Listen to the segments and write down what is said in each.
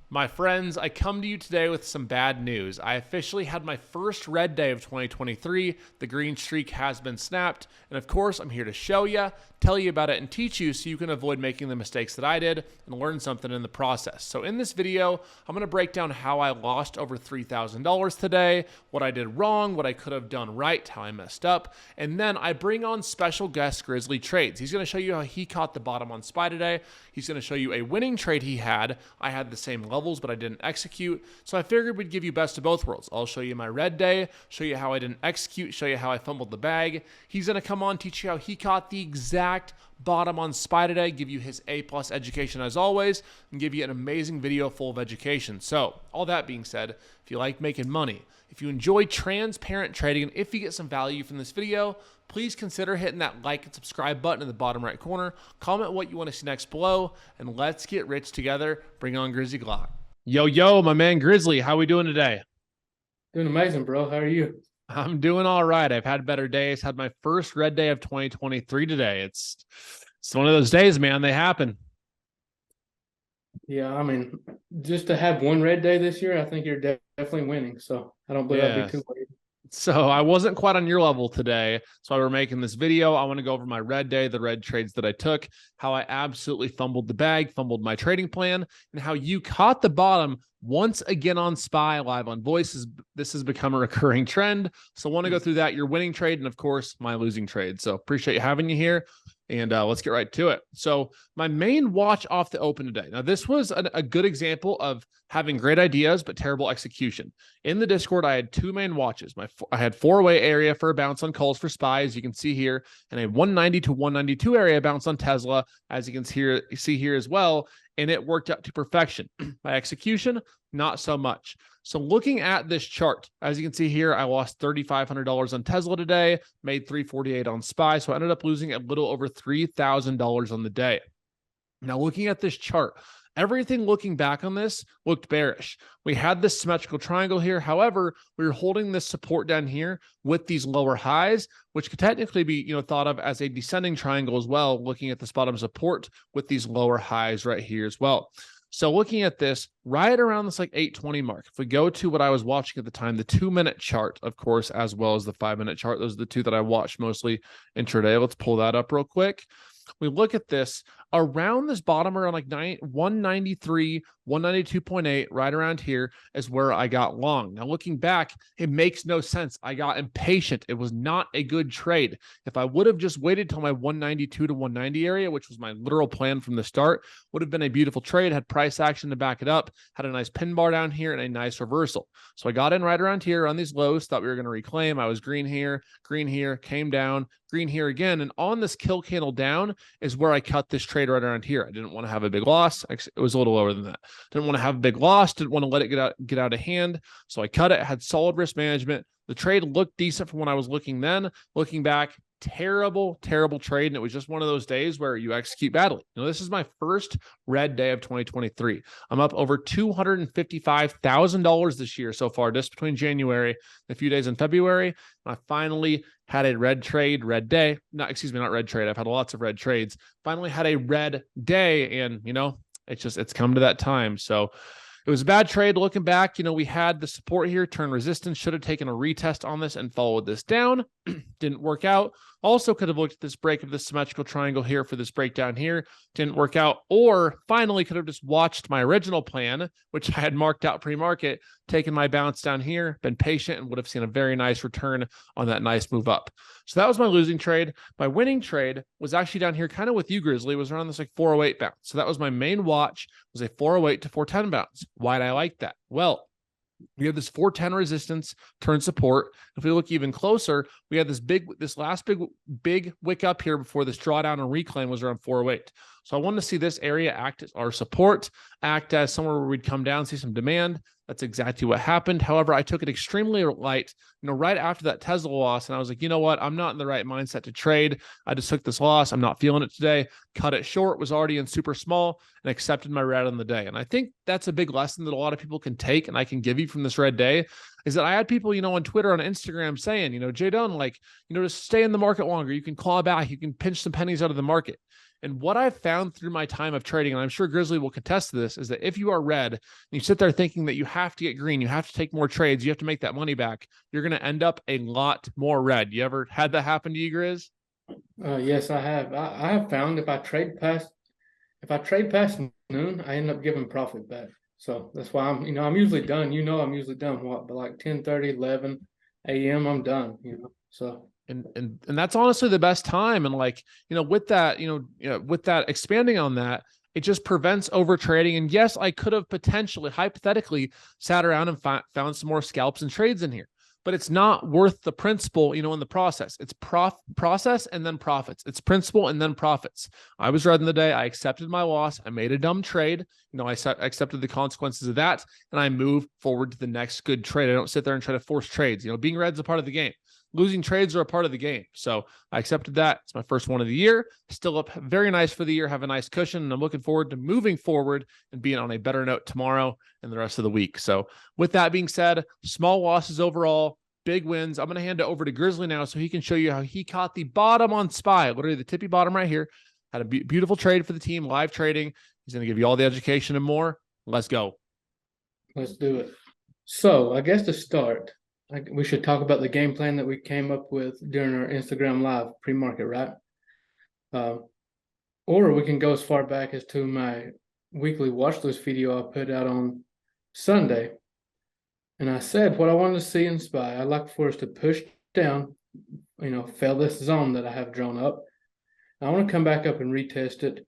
My friends, I come to you today with some bad news. I officially had my first red day of 2023. The green streak has been snapped. And of course, I'm here to show you, tell you about it, and teach you so you can avoid making the mistakes that I did and learn something in the process. So in this video, I'm going to break down how I lost over $3,000 today, what I did wrong, what I could have done right, how I messed up. And then I bring on special guest Grizzly Trades. He's going to show you how he caught the bottom on SPY today. He's going to show you a winning trade he had. I had the same levels, but I didn't execute. So I figured we'd give you best of both worlds. I'll show you my red day, show you how I didn't execute, show you how I fumbled the bag. He's going to come on, teach you how he caught the exact bottom on SPY today, give you his A+ education as always, and give you an amazing video full of education. So all that being said, if you like making money, if you enjoy transparent trading, and if you get some value from this video, please consider hitting that like and subscribe button in the bottom right corner. Comment what you want to see next below, and let's get rich together. Bring on Grizzly Glock. Yo, my man Grizzly, how we doing today? Doing amazing, bro. How are you? I'm doing all right. I've had better days. Had my first red day of 2023 today. It's one of those days, man. They happen. Yeah, I mean, just to have one red day this year, I think you're definitely winning. So I don't believe I'd be too worried. So I wasn't quite on your level today. So we're making this video. I want to go over my red day, the red trades that I took, how I absolutely fumbled the bag, fumbled my trading plan, and how you caught the bottom once again on SPY live on Voices. This has become a recurring trend. So I want to go through that, your winning trade, and of course, my losing trade. So appreciate having you here. And let's get right to it. So my main watch off the open today. Now, this was a good example of having great ideas, but terrible execution. In the Discord, I had two main watches. I had 4-way area for a bounce on calls for SPY, as you can see here, and a 190 to 192 area bounce on Tesla, as you can see here as well. And it worked out to perfection. My execution, not so much. So looking at this chart, as you can see here, I lost $3,500 on Tesla today, made $348 on SPY. So I ended up losing a little over $3,000 on the day. Now looking at this chart, everything looking back on this looked bearish. We had this symmetrical triangle here. However, we were holding this support down here with these lower highs, which could technically be, thought of as a descending triangle as well, looking at this bottom support with these lower highs right here as well. So looking at this right around this like 820 mark, if we go to what I was watching at the time, the 2-minute chart, of course, as well as the 5-minute chart, those are the two that I watched mostly intraday. Let's pull that up real quick. We look at this around this bottom around like 193, 192.8, right around here is where I got long. Now, looking back, it makes no sense. I got impatient. It was not a good trade. If I would have just waited till my 192 to 190 area, which was my literal plan from the start, would have been a beautiful trade, had price action to back it up, had a nice pin bar down here and a nice reversal. So I got in right around here on these lows, thought we were going to reclaim. I was green here, came down, green here again. And on this kill candle down is where I cut this trade right around here. I didn't want to have a big loss. Actually, it was a little lower than that. Didn't want to have a big loss. Didn't want to let it get out of hand. So I cut it, had solid risk management. The trade looked decent from when I was looking then. Looking back, terrible trade. And it was just one of those days where you execute badly. This is my first red day of 2023. I'm up over $255,000 this year so far, just between January and a few days in February. And I finally had a red day. Not red trade. I've had lots of red trades. Finally had a red day. And, it's come to that time. So it was a bad trade. Looking back, we had the support here, turn resistance, should have taken a retest on this and followed this down. Didn't work out. Also could have looked at this break of this symmetrical triangle here for this breakdown here. Didn't work out. Or finally could have just watched my original plan, which I had marked out pre-market, taken my bounce down here, been patient, and would have seen a very nice return on that nice move up. So that was my losing trade. My winning trade was actually down here kind of with you, Grizzly. It was around this like 408 bounce. So that was my main watch, was a 408 to 410 bounce. Why did I like that? Well, we have this 410 resistance, turn support. If we look even closer, we had this last big wick up here before this drawdown and reclaim was around 408. So I wanted to see this area act as our support, act as somewhere where we'd come down, see some demand. That's exactly what happened. However, I took it extremely light, right after that Tesla loss. And I was like, you know what? I'm not in the right mindset to trade. I just took this loss. I'm not feeling it today. Cut it short, was already in super small, and accepted my red on the day. And I think that's a big lesson that a lot of people can take and I can give you from this red day, is that I had people, on Twitter, on Instagram saying, Jdun, just stay in the market longer. You can claw back. You can pinch some pennies out of the market. And what I've found through my time of trading, and I'm sure Grizzly will contest to this, is that if you are red and you sit there thinking that you have to get green, you have to take more trades, you have to make that money back, you're going to end up a lot more red. You ever had that happen to you, Grizz? Yes, I have. I have found if I trade past noon, I end up giving profit back. So that's why I'm usually done. I'm usually done but like 10:30, 11 a.m. I'm done, So and that's honestly the best time. And like, with that, with that expanding on that, it just prevents over trading. And yes, I could have potentially, hypothetically, sat around and found some more scalps and trades in here, but it's not worth the principal, in the process. It's process and then profits. It's principal and then profits. I was red in the day. I accepted my loss. I made a dumb trade. I accepted the consequences of that, and I move forward to the next good trade. I don't sit there and try to force trades. Being red's a part of the game. Losing trades are a part of the game. So I accepted that. It's my first one of the year. Still up very nice for the year. Have a nice cushion. And I'm looking forward to moving forward and being on a better note tomorrow and the rest of the week. So with that being said, small losses overall, big wins. I'm going to hand it over to Grizzly now so he can show you how he caught the bottom on SPY, literally the tippy bottom right here. Had a beautiful trade for the team, live trading. He's going to give you all the education and more. Let's go. Let's do it. So I guess to start, we should talk about the game plan that we came up with during our Instagram live pre-market, right? Or we can go as far back as to my weekly watch list video I put out on Sunday. And I said what I wanted to see in SPY. I'd like for us to push down, fail this zone that I have drawn up. I want to come back up and retest it,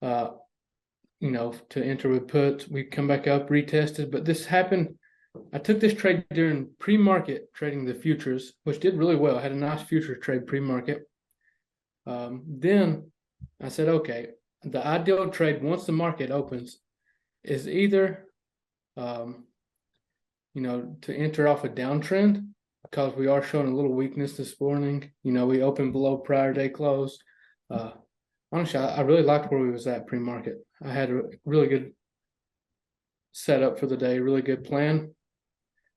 to enter with puts. We come back up, retest it. But this happened. I took this trade during pre-market trading the futures, which did really well. I had a nice future trade pre-market. Then I said, okay, the ideal trade once the market opens is either, to enter off a downtrend because we are showing a little weakness this morning. We opened below prior day close. Honestly, I really liked where we was at pre-market. I had a really good setup for the day, really good plan.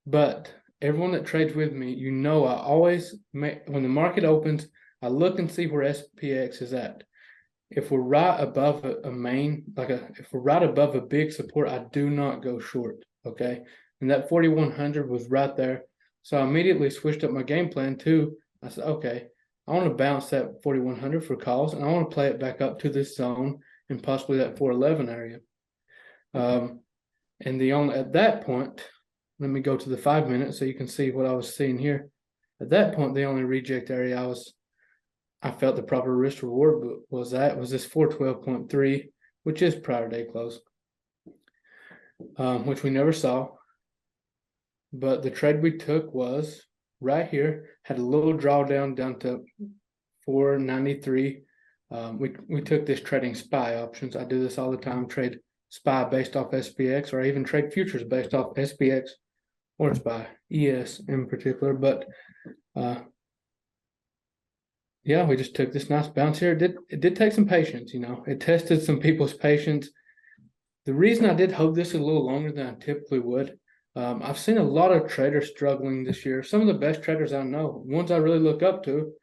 But everyone that trades with me, I always when the market opens, I look and see where SPX is at. If we're right above if we're right above a big support, I do not go short. Okay. And that 4,100 was right there. So I immediately switched up my game plan too. I said, okay, I want to bounce that 4,100 for calls, and I want to play it back up to this zone and possibly that 411 area. At that point, let me go to the 5 minutes so you can see what I was seeing here. At that point, the only reject area I felt the proper risk reward was this 412.3, which is prior day close, which we never saw. But the trade we took was right here, had a little drawdown down to 493. We took this trading SPY options. I do this all the time, trade SPY based off SPX, or I even trade futures based off SPX or SPY, ES in particular. But we just took this nice bounce here. It did take some patience, It tested some people's patience. The reason I did hold this a little longer than I typically would, I've seen a lot of traders struggling this year. Some of the best traders I know, ones I really look up to,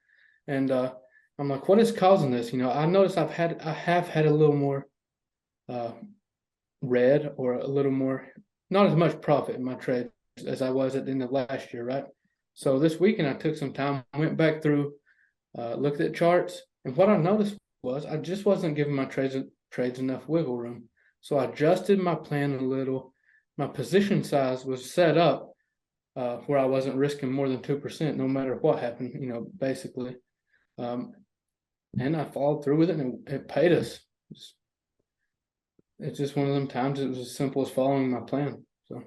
and I'm like, what is causing this? I noticed I have had a little more red, or a little more, not as much profit in my trade as I was at the end of last year, right? So this weekend I took some time, went back through, looked at charts, and what I noticed was I just wasn't giving my trades enough wiggle room. So I adjusted my plan a little. My position size was set up where I wasn't risking more than 2% no matter what happened, basically. And I followed through with it, and it paid us. It's just one of them times it was as simple as following my plan. So,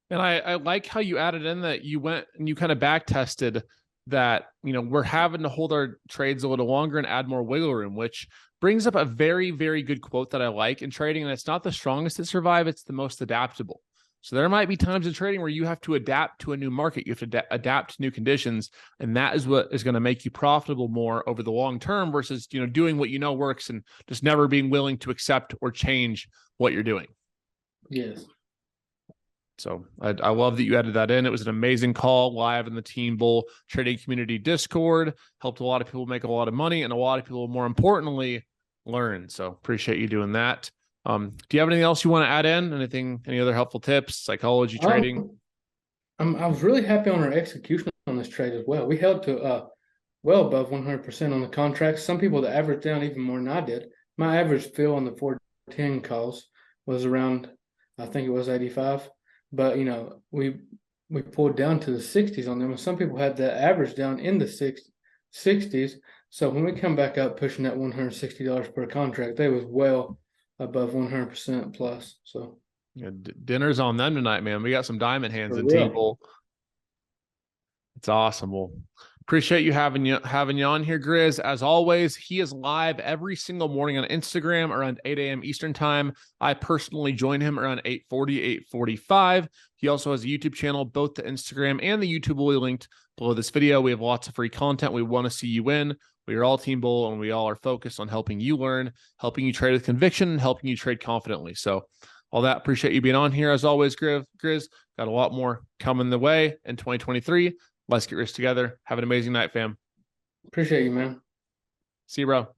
and I like how you added in that you went and you kind of back tested that, we're having to hold our trades a little longer and add more wiggle room, which brings up a very, very good quote that I like in trading. And it's not the strongest that survive, it's the most adaptable. So there might be times in trading where you have to adapt to a new market. You have to adapt to new conditions. And that is what is going to make you profitable more over the long term versus, doing what works and just never being willing to accept or change what you're doing. Yes. So I love that you added that in. It was an amazing call live in the Team Bull Trading Community Discord. Helped a lot of people make a lot of money, and a lot of people, more importantly, learn. So appreciate you doing that. Do you have anything else you want to add in? Any other helpful tips, psychology, trading? I was really happy on our execution on this trade as well. We held to well above 100% on the contracts. Some people that averaged down even more than I did. My average fill on the 410 calls was around, I think it was 85. But we pulled down to the 60s on them, and some people had the average down in the 60s. So when we come back up pushing that $160 per contract, they was well above 100% plus. So yeah, dinner's on them tonight, man. We got some diamond hands in real. T-Bull. It's awesome. Well, appreciate you having you on here, Grizz. As always, he is live every single morning on Instagram around 8 a.m. Eastern time. I personally join him around 8:40, 8:45. He also has a YouTube channel. Both the Instagram and the YouTube will be linked below this video. We have lots of free content. We want to see you win. We are all Team Bull, and we all are focused on helping you learn, helping you trade with conviction, and helping you trade confidently. So all that, appreciate you being on here. As always, Grizz, got a lot more coming the way in 2023. Let's get rich together. Have an amazing night, fam. Appreciate you, man. See you, bro.